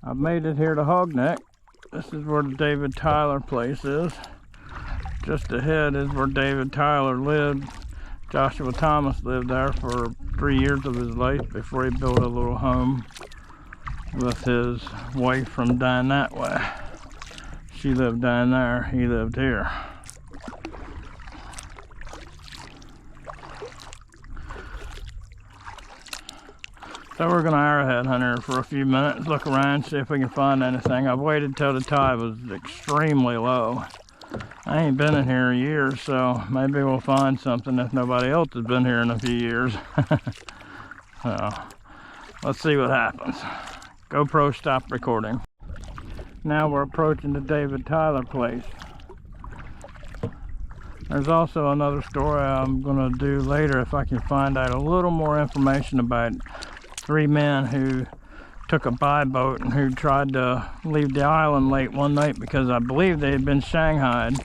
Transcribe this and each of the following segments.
I've made it here to Hogneck. This is where the David Tyler place is. Just ahead is where David Tyler lived. Joshua Thomas lived there for 3 years of his life before he built a little home with his wife from down that way. She lived down there, he lived here. So we're gonna arrowhead hunt here for a few minutes, look around, see if we can find anything. I've waited till the tide was extremely low. I ain't been in here in years, so maybe we'll find something if nobody else has been here in a few years. So, let's see what happens. GoPro stop recording. Now we're approaching the David Tyler place. There's also another story I'm gonna do later if I can find out a little more information about 3 men who took a boat and who tried to leave the island late one night because I believe they had been shanghaied.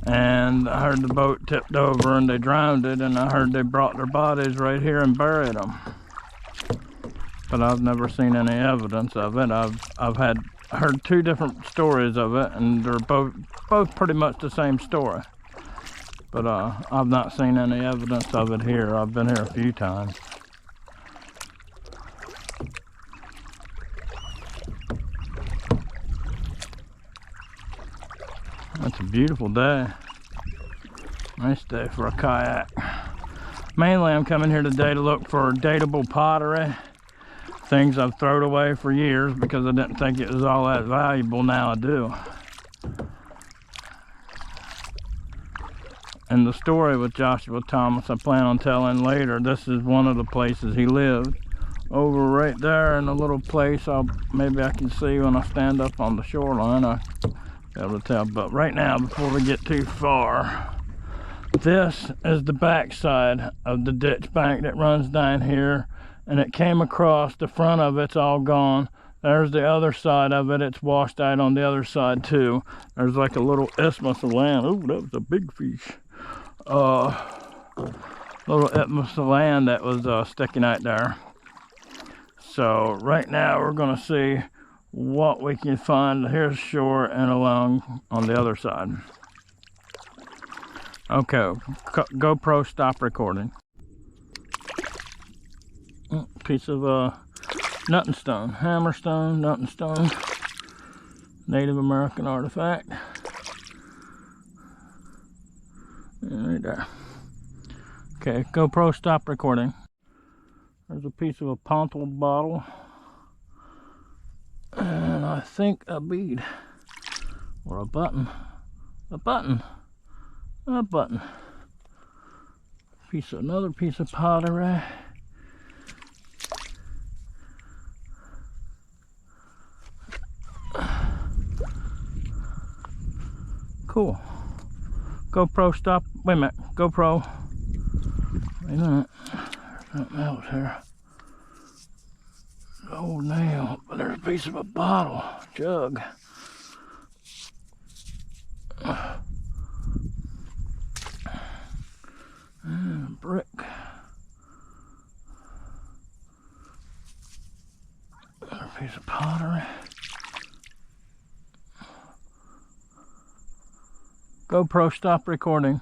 And I heard the boat tipped over and they drowned it, and I heard they brought their bodies right here and buried them. But I've never seen any evidence of it. I've heard 2 different stories of it, and they're both pretty much the same story. But I've not seen any evidence of it here. I've been here a few times. It's a beautiful day. Nice day for a kayak. Mainly I'm coming here today to look for dateable pottery. Things I've thrown away for years because I didn't think it was all that valuable. Now I do. And the story with Joshua Thomas I plan on telling later. This is one of the places he lived. Over right there in a little place, maybe I can see when I stand up on the shoreline. I'll be able to tell. But right now, before we get too far, this is the backside of the ditch bank that runs down here, and it came across. The front of it's all gone. There's the other side of it. It's washed out on the other side too. There's like a little isthmus of land. Oh, that was a big fish. Little isthmus of land that was sticking out there. So right now we're gonna see what we can find. Here's shore and along on the other side. Okay, GoPro stop recording. Piece of nutting stone, hammerstone, nutting stone, Native American artifact. Right there. Okay, GoPro stop recording. There's a piece of a pontal bottle. And I think a bead. Or a button. A button. A button. Another piece of pottery. Cool. GoPro stop. Wait a minute. GoPro. Wait a minute. There's something else here. Old nail. But there's a piece of a bottle. Jug. And a brick. Another piece of pottery. GoPro stop recording.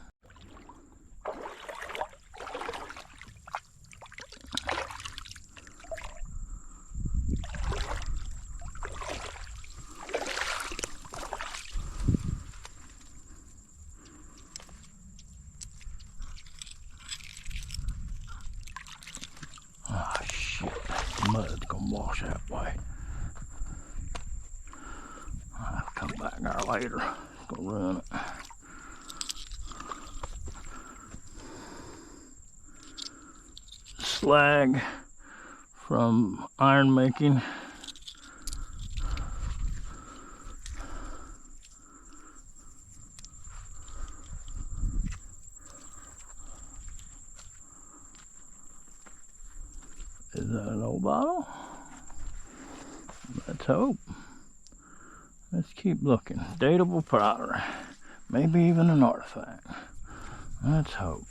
Oh shit, the mud's gonna wash that way. I'll have to come back there later. It's gonna ruin it. Slag from iron making. Is that an old bottle? Let's hope. Let's keep looking. Dateable pottery. Maybe even an artifact. Let's hope.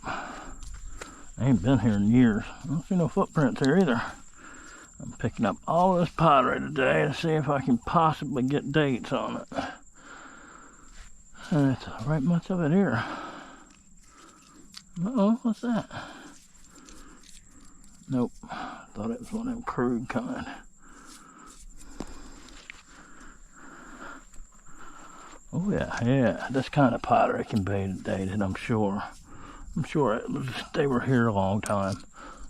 I ain't been here in years. I don't see no footprints here either. I'm picking up all this pottery today to see if I can possibly get dates on it. And it's right much of it here. Uh-oh, what's that? Nope, I thought it was one of them crude kind. Oh yeah, this kind of pottery can be dated, I'm sure. I'm sure they were here a long time.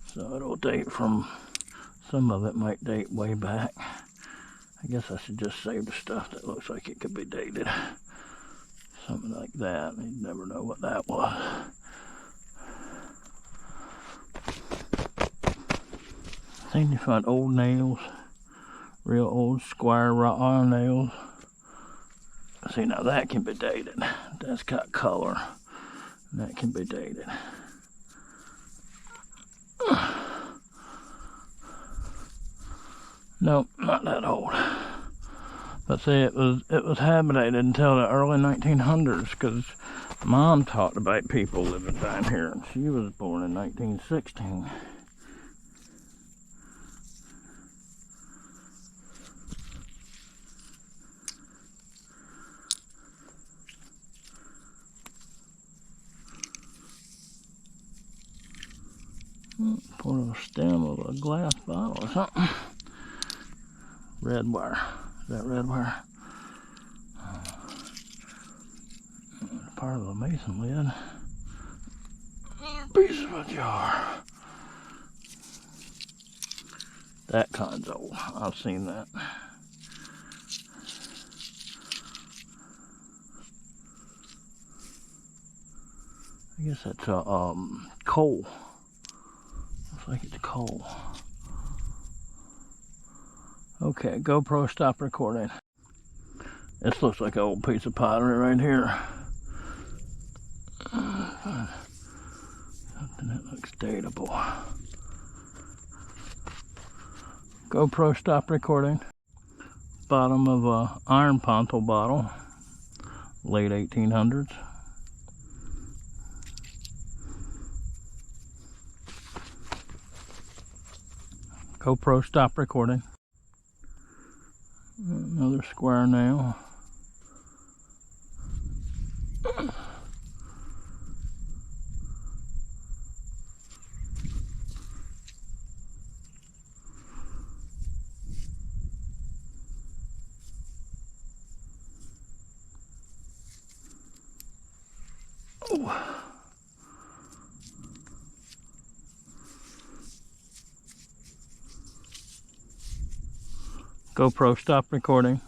So it'll date from, some of it might date way back. I guess I should just save the stuff that looks like it could be dated. Something like that, you'd never know what that was. Then you find old nails, real old square wrought iron nails. See, now that can be dated. That's got color. That can be dated. Nope, not that old. But see, it was habitated until the early 1900s, because Mom talked about people living down here, and she was born in 1916. Part of a stem of a glass bottle or something. Red wire. Is that red wire? Part of a mason lid. Piece of a jar. That kind's old. I've seen that. I guess that's coal. Looks like it's coal. Okay, GoPro, stop recording. This looks like an old piece of pottery right here. Something that looks dateable. GoPro, stop recording. Bottom of a iron ponto bottle, late 1800s. GoPro, stop recording. Another square nail. Oh. GoPro, stop recording.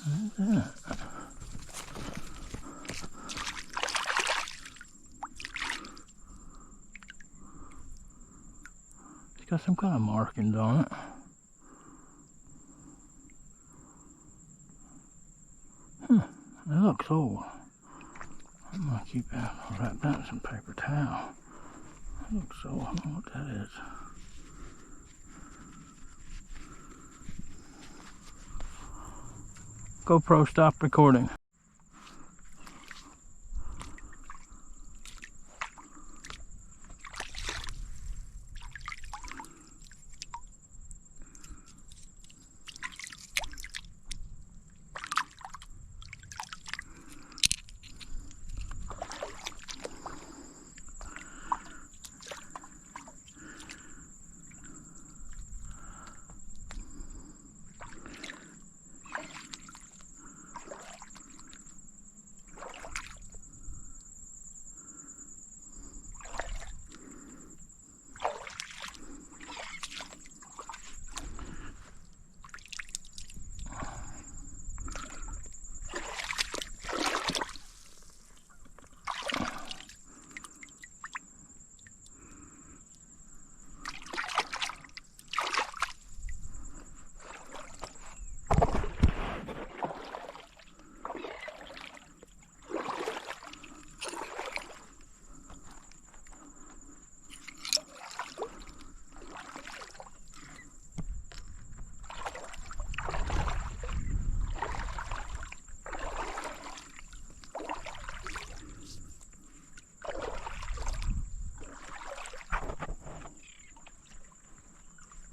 What's that? It's got some kind of markings on it. It looks old. I'm gonna keep that. I'll wrap that in some paper towel. It looks old. I don't know what that is. GoPro, stop recording.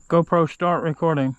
GoPro, start recording.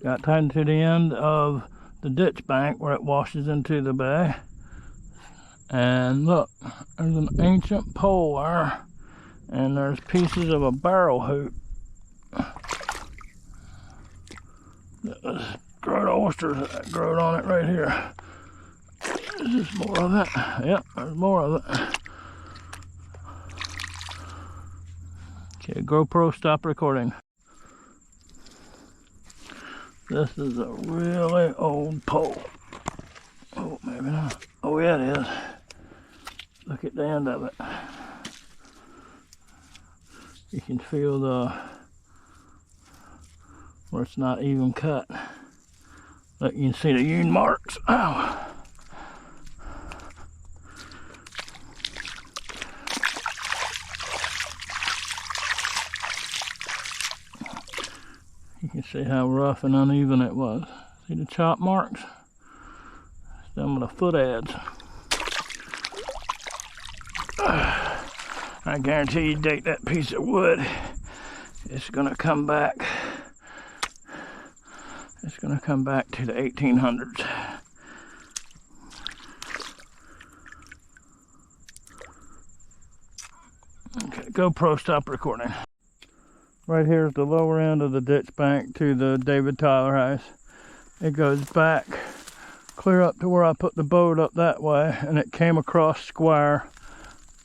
Got tied to the end of the ditch bank where it washes into the bay. And look, there's an ancient pole there, and there's pieces of a barrel hoop. There's dried oysters that growed on it right here. Is this more of it? Yep, there's more of it. Okay, GoPro, stop recording. This is a really old pole. Oh, maybe not. Oh, yeah, it is. Look at the end of it. You can feel where it's not even cut. Look, you can see the hewn marks. Ow! You can see how rough and uneven it was. See the chop marks? Some of the foot ads. I guarantee you take that piece of wood, it's gonna come back. It's gonna come back to the 1800s. Okay, GoPro, stop recording. Right here is the lower end of the ditch bank to the David Tyler house. It goes back clear up to where I put the boat up that way, and it came across square,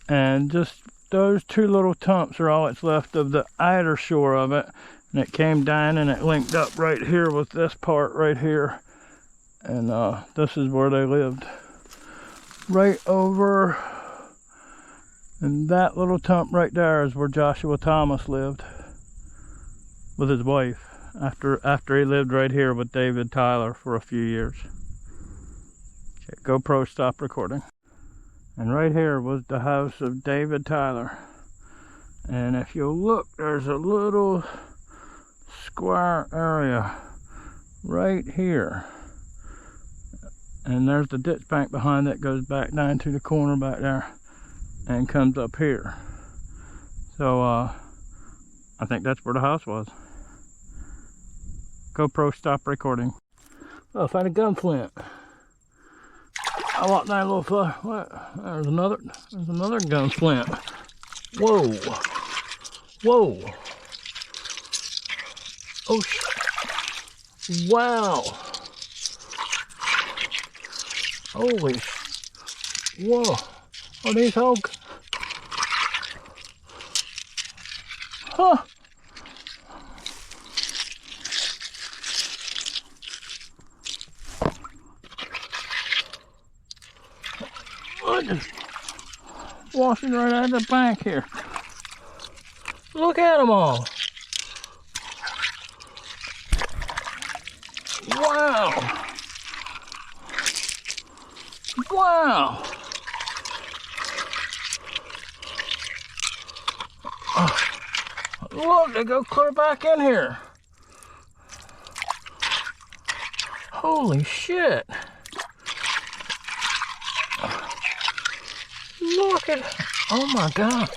and just those two little tumps are all that's left of the outer shore of it, and it came down and it linked up right here with this part right here, and this is where they lived. Right over, and that little tump right there is where Joshua Thomas lived with his wife after he lived right here with David Tyler for a few years. Okay, GoPro, stop recording. And right here was the house of David Tyler. And if you look, there's a little square area right here. And there's the ditch bank behind that goes back down to the corner back there and comes up here. So I think that's where the house was. GoPro, stop recording. Oh, I found a gunflint. I want that little fella. What? There's another gunflint. Whoa. Whoa. Oh, wow. Holy. Whoa. Are these hogs? Huh. Just washing right out of the bank here. Look at them all. Wow. Wow. Look, they go clear back in here. Holy shit. Look at, oh my God.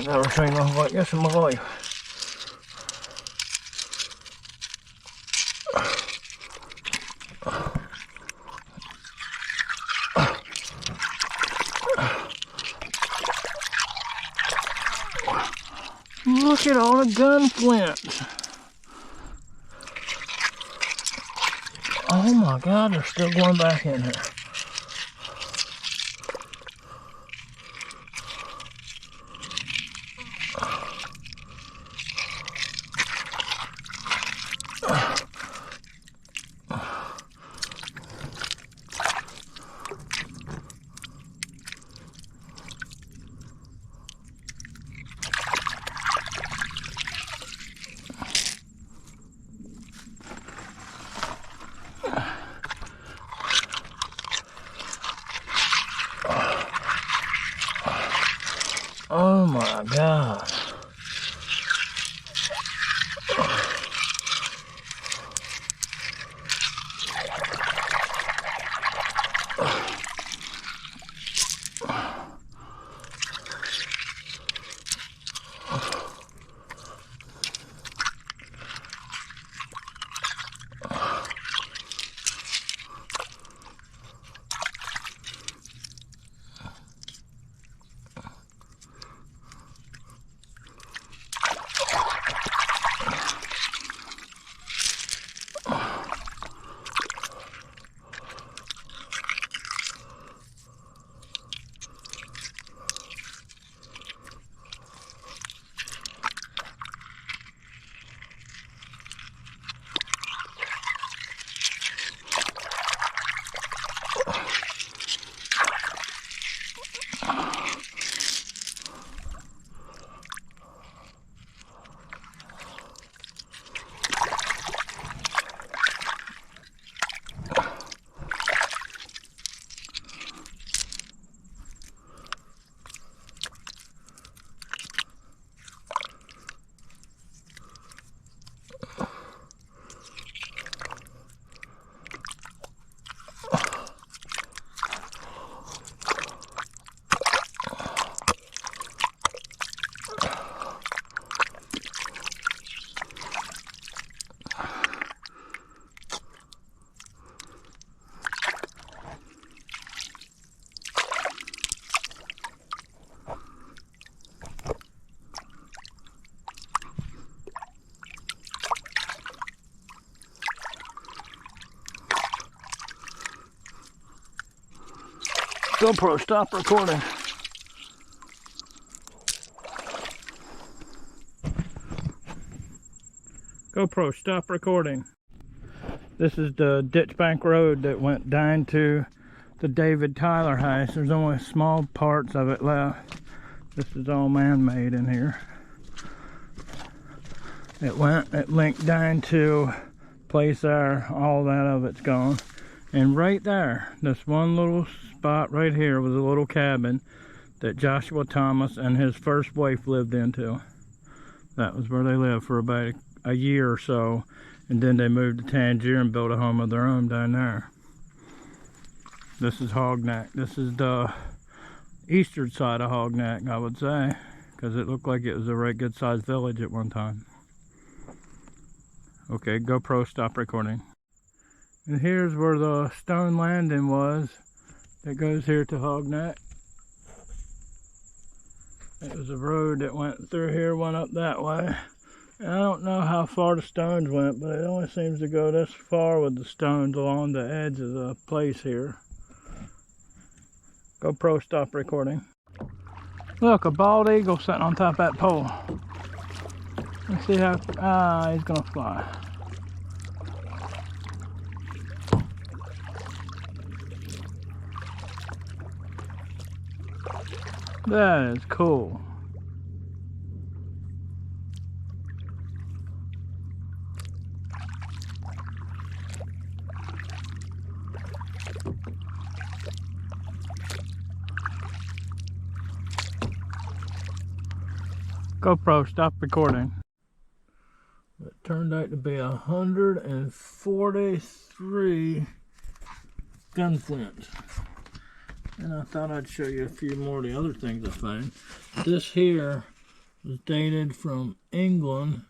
ever seen nothing like this in my life. Look at all the gunflints. Oh my God, they're still going back in here. Oh my God. GoPro, stop recording. GoPro, stop recording. This is the ditch bank road that went down to the David Tyler house. There's only small parts of it left. This is all man-made in here. It linked down to place there. All that of it's gone. And right there, this one little spot right here was a little cabin that Joshua Thomas and his first wife lived into. That was where they lived for about a year or so, and then they moved to Tangier and built a home of their own down there. This is Hogneck. This is the eastern side of Hogneck, I would say, because it looked like it was a very good sized village at one time. Okay, GoPro, stop recording. And here's where the stone landing was that goes here to Hogneck. It was a road that went through here, went up that way. And I don't know how far the stones went, but it only seems to go this far with the stones along the edge of the place here. GoPro, stop recording. Look, a bald eagle sitting on top of that pole. Let's see how, he's gonna fly. That is cool. GoPro, stop recording. It turned out to be 143 gunflints. And I thought I'd show you a few more of the other things I found. This here was dated from England,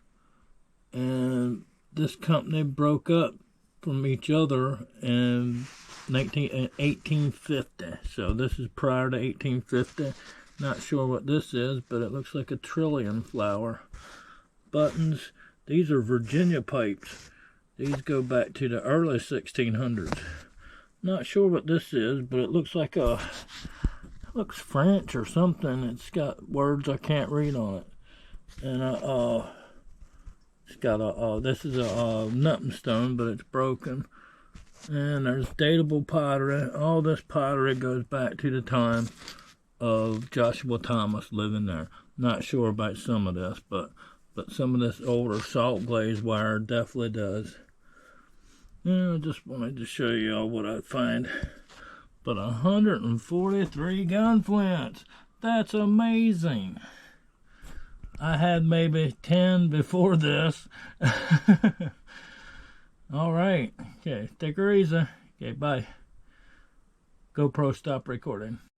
and this company broke up from each other in 1850. So this is prior to 1850. Not sure what this is, but it looks like a trillium flower. Buttons. These are Virginia pipes. These go back to the early 1600s. Not sure what this is, but it looks like it looks French or something. It's got words I can't read on it. And it's got this is a nutting stone, but it's broken. And there's datable pottery. All this pottery goes back to the time of Joshua Thomas living there. Not sure about some of this, but some of this older salt glazed wire definitely does. Yeah, I just wanted to show you all what I find. But 143 gunflints. That's amazing. I had maybe 10 before this. All right. Okay, take her easy. Okay, bye. GoPro, stop recording.